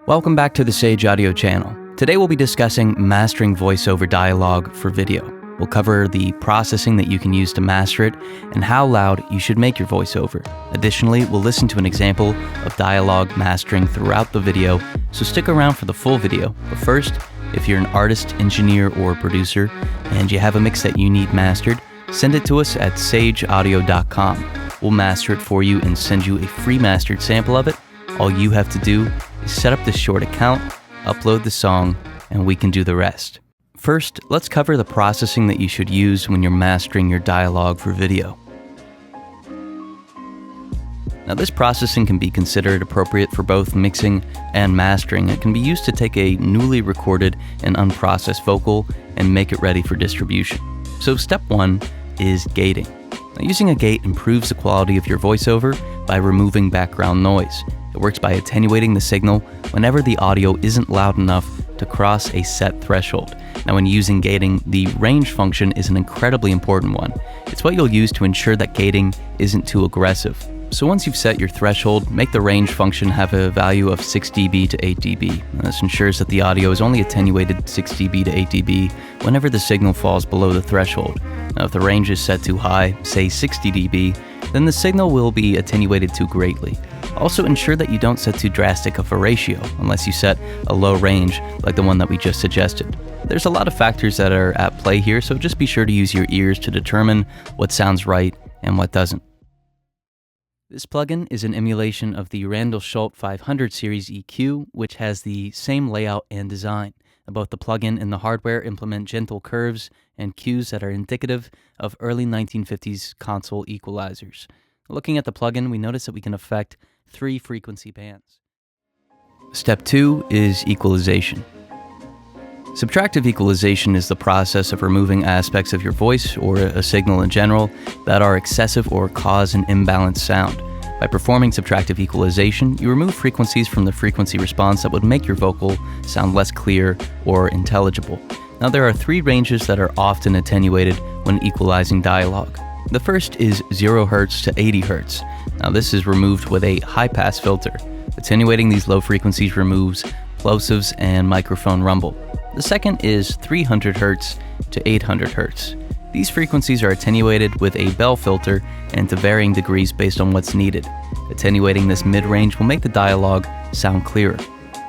Welcome back to the Sage Audio channel. Today we'll be discussing mastering voiceover dialogue for video. We'll cover the processing that you can use to master it and how loud you should make your voiceover. Additionally, we'll listen to an example of dialogue mastering throughout the video, so stick around for the full video. But first, if you're an artist, engineer, or producer and you have a mix that you need mastered, send it to us at sageaudio.com. We'll master it for you and send you a free mastered sample of it. All you have to do is set up this short account, upload the song, and we can do the rest. First, let's cover the processing that you should use when you're mastering your dialogue for video. Now, this processing can be considered appropriate for both mixing and mastering. It can be used to take a newly recorded and unprocessed vocal and make it ready for distribution. So step one is gating. Now, using a gate improves the quality of your voiceover by removing background noise. It works by attenuating the signal whenever the audio isn't loud enough to cross a set threshold. Now, when using gating, the range function is an incredibly important one. It's what you'll use to ensure that gating isn't too aggressive. So once you've set your threshold, make the range function have a value of 6 dB to 8 dB. This ensures that the audio is only attenuated 6 dB to 8 dB whenever the signal falls below the threshold. Now, if the range is set too high, say 60 dB, then the signal will be attenuated too greatly. Also, ensure that you don't set too drastic of a ratio unless you set a low range like the one that we just suggested. There's a lot of factors that are at play here, so just be sure to use your ears to determine what sounds right and what doesn't. This plugin is an emulation of the Randall Schultz 500 series EQ, which has the same layout and design. Both the plugin and the hardware implement gentle curves and cues that are indicative of early 1950s console equalizers. Looking at the plugin, we notice that we can affect 3 frequency bands. Step 2 is equalization. Subtractive equalization is the process of removing aspects of your voice or a signal in general that are excessive or cause an imbalanced sound. By performing subtractive equalization, you remove frequencies from the frequency response that would make your vocal sound less clear or intelligible. Now, there are 3 ranges that are often attenuated when equalizing dialogue. The first is 0 Hz to 80 Hz. Now, this is removed with a high-pass filter. Attenuating these low frequencies removes plosives and microphone rumble. The second is 300 Hz to 800 Hz. These frequencies are attenuated with a Bell filter and to varying degrees based on what's needed. Attenuating this mid-range will make the dialogue sound clearer.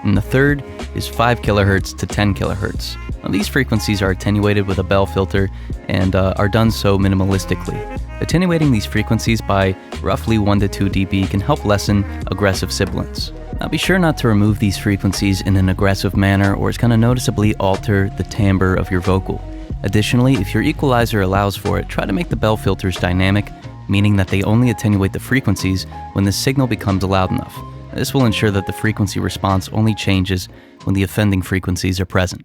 And the third is 5 kHz to 10 kHz. Now, these frequencies are attenuated with a Bell filter and are done so minimalistically. Attenuating these frequencies by roughly 1 to 2 dB can help lessen aggressive sibilance. Now, be sure not to remove these frequencies in an aggressive manner or it's going to noticeably alter the timbre of your vocal. Additionally, if your equalizer allows for it, try to make the Bell filters dynamic, meaning that they only attenuate the frequencies when the signal becomes loud enough. This will ensure that the frequency response only changes when the offending frequencies are present.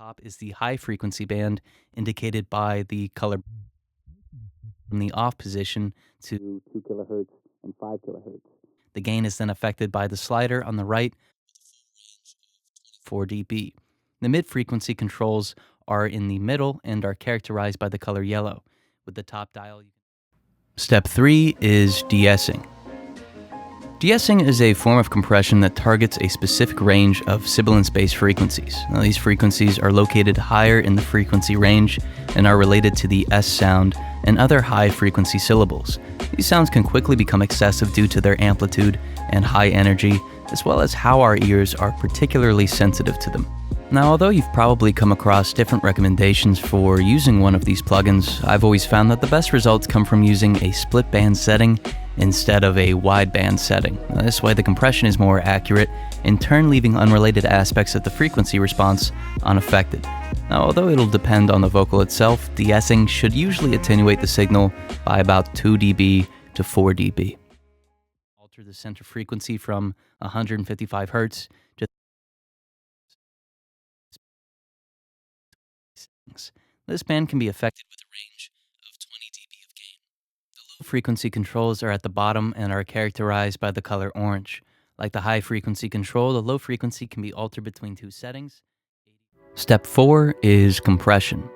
Up top is the high frequency band, indicated by the color from the off position to 2 kHz and 5 kHz. The gain is then affected by the slider on the right, 4 dB. The mid-frequency controls are in the middle and are characterized by the color yellow. With the top dial. Step 3 is de-essing. De-essing is a form of compression that targets a specific range of sibilance-based frequencies. Now, these frequencies are located higher in the frequency range and are related to the S sound and other high-frequency syllables. These sounds can quickly become excessive due to their amplitude and high energy, as well as how our ears are particularly sensitive to them. Now, although you've probably come across different recommendations for using one of these plugins, I've always found that the best results come from using a split band setting instead of a wide band setting. This way the compression is more accurate, in turn leaving unrelated aspects of the frequency response unaffected. Now, although it'll depend on the vocal itself, de-essing should usually attenuate the signal by about 2 dB to 4 dB. Alter the center frequency from 155 Hz to this band can be affected with a range of 20 dB of gain. The low frequency controls are at the bottom and are characterized by the color orange. Like the high frequency control, the low frequency can be altered between 2 settings. Step 4 is compression.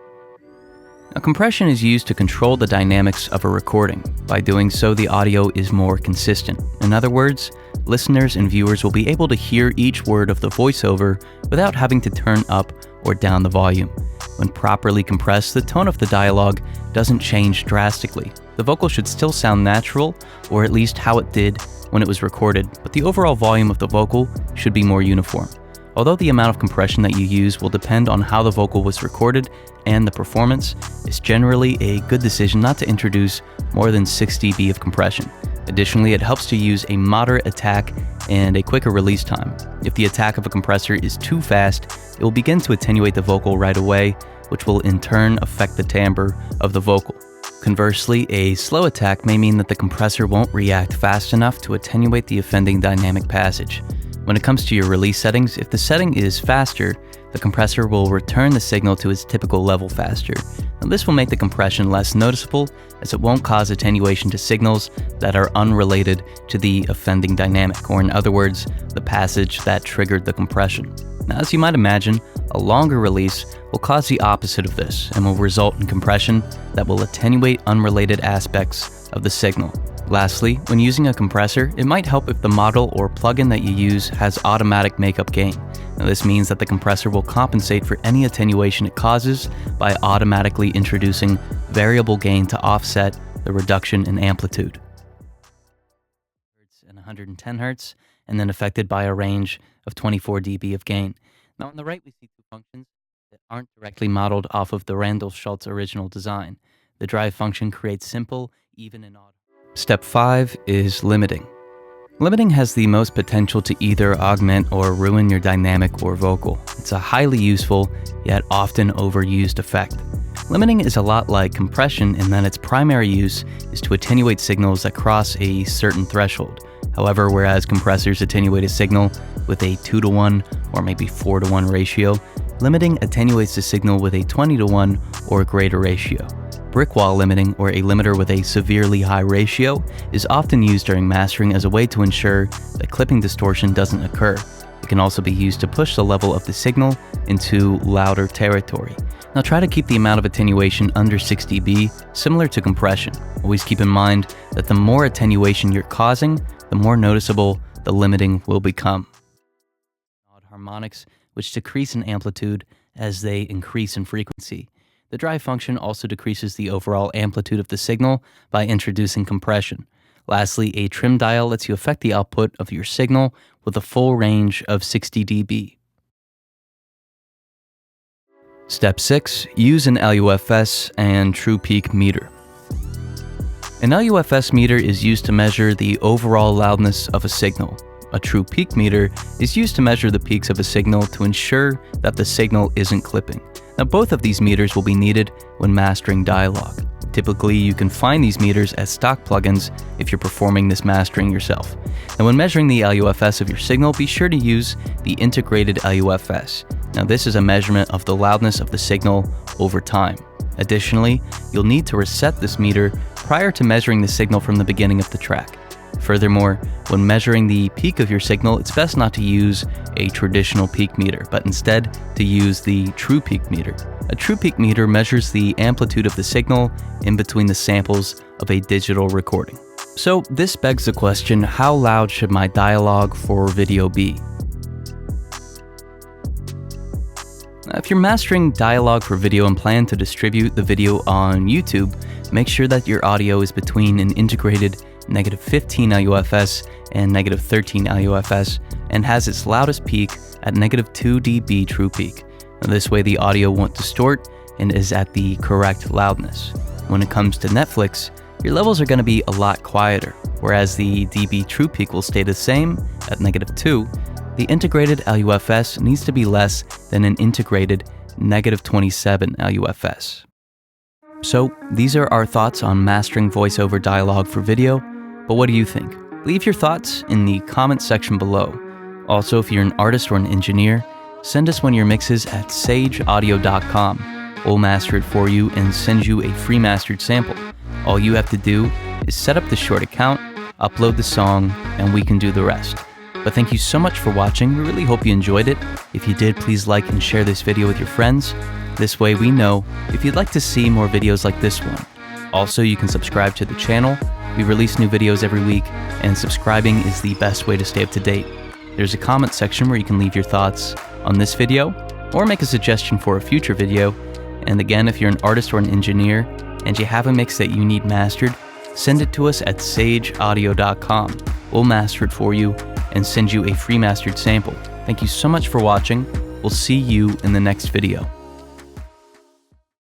Now, compression is used to control the dynamics of a recording. By doing so, the audio is more consistent. In other words, listeners and viewers will be able to hear each word of the voiceover without having to turn up or down the volume. When properly compressed, the tone of the dialogue doesn't change drastically. The vocal should still sound natural, or at least how it did when it was recorded, but the overall volume of the vocal should be more uniform. Although the amount of compression that you use will depend on how the vocal was recorded and the performance, it's generally a good decision not to introduce more than 6 dB of compression. Additionally, it helps to use a moderate attack and a quicker release time. If the attack of a compressor is too fast, it will begin to attenuate the vocal right away, which will in turn affect the timbre of the vocal. Conversely, a slow attack may mean that the compressor won't react fast enough to attenuate the offending dynamic passage. When it comes to your release settings, if the setting is faster, the compressor will return the signal to its typical level faster. Now, this will make the compression less noticeable, as it won't cause attenuation to signals that are unrelated to the offending dynamic, or in other words, the passage that triggered the compression. Now, as you might imagine, a longer release will cause the opposite of this and will result in compression that will attenuate unrelated aspects of the signal. Lastly, when using a compressor, it might help if the model or plugin that you use has automatic makeup gain. Now, this means that the compressor will compensate for any attenuation it causes by automatically introducing variable gain to offset the reduction in amplitude. And 110 Hz, and then affected by a range of 24 dB of gain. Now on the right we see two functions that aren't directly modeled off of the Randall-Schultz original design. The drive function creates simple, even and odd. Step 5 is limiting. Limiting has the most potential to either augment or ruin your dynamic or vocal. It's a highly useful, yet often overused effect. Limiting is a lot like compression in that its primary use is to attenuate signals that cross a certain threshold. However, whereas compressors attenuate a signal with a 2:1 or maybe 4:1 ratio, limiting attenuates the signal with a 20:1 or greater ratio. Brick wall limiting, or a limiter with a severely high ratio, is often used during mastering as a way to ensure that clipping distortion doesn't occur. It can also be used to push the level of the signal into louder territory. Now try to keep the amount of attenuation under 6 dB, similar to compression. Always keep in mind that the more attenuation you're causing, the more noticeable the limiting will become. Odd harmonics, which decrease in amplitude as they increase in frequency. The drive function also decreases the overall amplitude of the signal by introducing compression. Lastly, a trim dial lets you affect the output of your signal with a full range of 60 dB. Step 6. Use an LUFS and true peak meter. An LUFS meter is used to measure the overall loudness of a signal. A true peak meter is used to measure the peaks of a signal to ensure that the signal isn't clipping. Now, both of these meters will be needed when mastering dialogue. Typically, you can find these meters as stock plugins if you're performing this mastering yourself. Now, when measuring the LUFS of your signal, be sure to use the integrated LUFS. Now, this is a measurement of the loudness of the signal over time. Additionally, you'll need to reset this meter prior to measuring the signal from the beginning of the track. Furthermore, when measuring the peak of your signal, it's best not to use a traditional peak meter, but instead to use the true peak meter. A true peak meter measures the amplitude of the signal in between the samples of a digital recording. So this begs the question, how loud should my dialogue for video be? Now, if you're mastering dialogue for video and plan to distribute the video on YouTube, make sure that your audio is between an integrated -15 LUFS and -13 LUFS and has its loudest peak at -2 dB true peak. Now, this way the audio won't distort and is at the correct loudness. When it comes to Netflix, your levels are going to be a lot quieter, whereas the dB true peak will stay the same at -2. The integrated LUFS needs to be less than an integrated -27 LUFS. So these are our thoughts on mastering voiceover dialogue for video, but what do you think? Leave your thoughts in the comments section below. Also, if you're an artist or an engineer, send us one of your mixes at sageaudio.com. We'll master it for you and send you a free mastered sample. All you have to do is set up the Short account, upload the song, and we can do the rest. But thank you so much for watching. We really hope you enjoyed it. If you did, please like and share this video with your friends. This way we know if you'd like to see more videos like this one. Also, you can subscribe to the channel. We release new videos every week, and subscribing is the best way to stay up to date. There's a comment section where you can leave your thoughts on this video or make a suggestion for a future video. And again, if you're an artist or an engineer and you have a mix that you need mastered, send it to us at sageaudio.com. We'll master it for you and send you a free mastered sample. Thank you so much for watching. We'll see you in the next video.